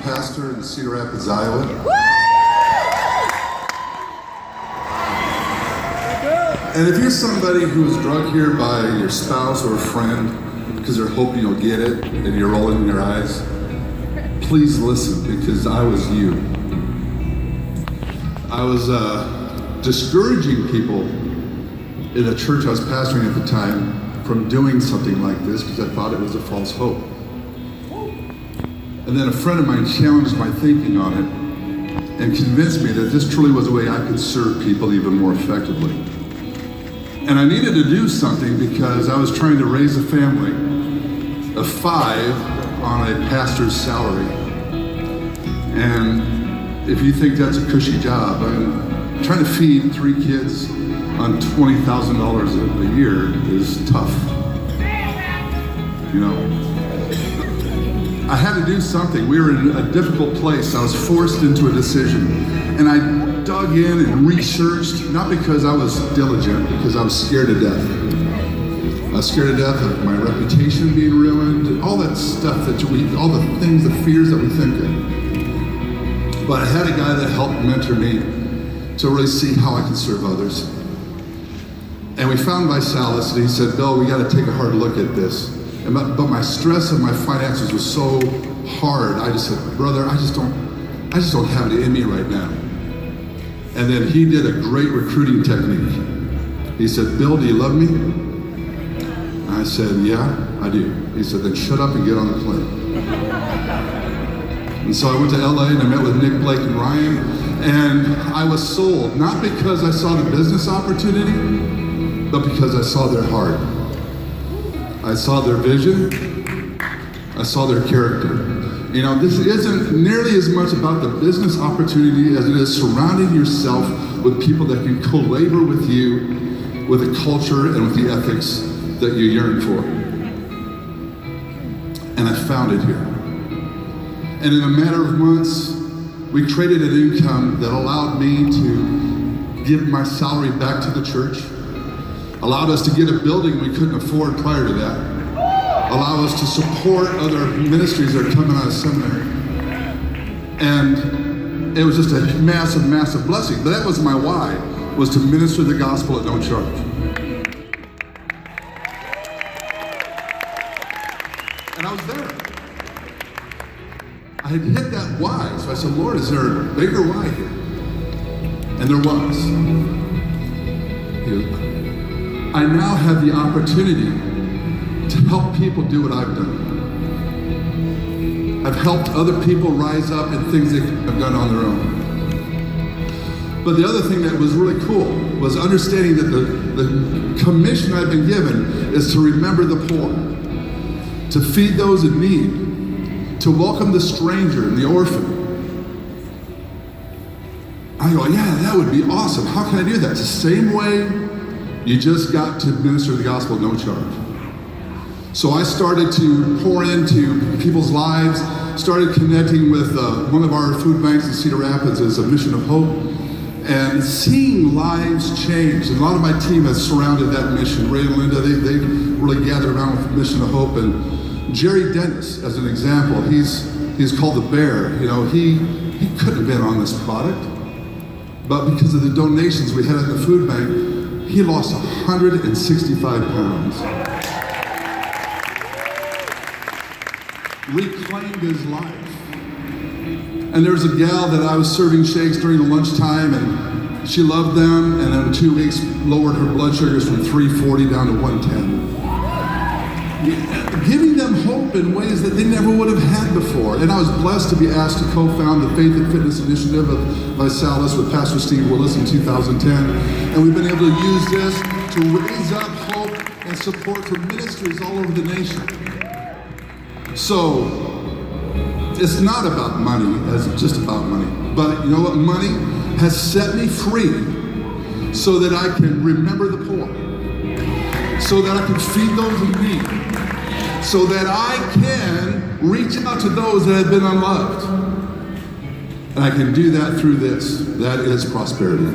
pastor in Cedar Rapids, Iowa. And if you're somebody who was drugged here by your spouse or a friend because they're hoping you'll get it and you're rolling your eyes, please listen, because I was you. I was discouraging people in a church I was pastoring at the time from doing something like this because I thought it was a false hope. And then a friend of mine challenged my thinking on it and convinced me that this truly was a way I could serve people even more effectively. And I needed to do something because I was trying to raise a family of 5 on a pastor's salary. And if you think that's a cushy job, I'm trying to feed 3 kids on $20,000 a year is tough. You know, I had to do something. We were in a difficult place. I was forced into a decision. And I dug in and researched, not because I was diligent, because I was scared to death. I was scared to death of my reputation being ruined, all that stuff all the things, the fears that we think of. But I had a guy that helped mentor me to really see how I could serve others. And we found Visalis, and he said, Bill, we got to take a hard look at this. But my stress of my finances was so hard. I just said, brother, I just don't have it in me right now. And then he did a great recruiting technique. He said, Bill, do you love me? I said, yeah, I do. He said, then shut up and get on the plane. And so I went to LA and I met with Nick, Blake, and Ryan, and I was sold, not because I saw the business opportunity, but because I saw their heart. I saw their vision, I saw their character. You know, this isn't nearly as much about the business opportunity as it is surrounding yourself with people that can co-labor with you, with the culture and with the ethics that you yearn for. And I found it here. And in a matter of months, we created an income that allowed me to give my salary back to the church, allowed us to get a building we couldn't afford prior to that, allow us to support other ministries that are coming out of seminary. And it was just a massive, massive blessing. But that was my why, was to minister the gospel at no charge. And I was there. I had hit that why, so I said, Lord, is there a bigger why here? And there was. I now have the opportunity to help people do what I've done. I've helped other people rise up in things they have done on their own. But the other thing that was really cool was understanding that the commission I've been given is to remember the poor, to feed those in need, to welcome the stranger and the orphan. I go, yeah, that would be awesome. How can I do that? It's the same way you just got to minister the gospel at no charge. So I started to pour into people's lives, started connecting with one of our food banks in Cedar Rapids as a Mission of Hope, and seeing lives change. And a lot of my team has surrounded that mission. Ray and Linda, they really gathered around with Mission of Hope. And Jerry Dennis, as an example, he's called the Bear. You know, he couldn't have been on this product, but because of the donations we had at the food bank, he lost 165 pounds. Reclaimed his life. And there was a gal that I was serving shakes during the lunchtime, and she loved them, and in 2 weeks lowered her blood sugars from 340 down to 110. Giving them hope in ways that they never would have had before. And I was blessed to be asked to co-found the Faith and Fitness Initiative of Visalis with Pastor Steve Willis in 2010. And we've been able to use this to raise up hope and support for ministries all over the nation. So, it's not about money, it's just about money. But you know what? Money has set me free so that I can remember the poor, so that I can feed those in need, so that I can reach out to those that have been unloved. And I can do that through this. That is prosperity.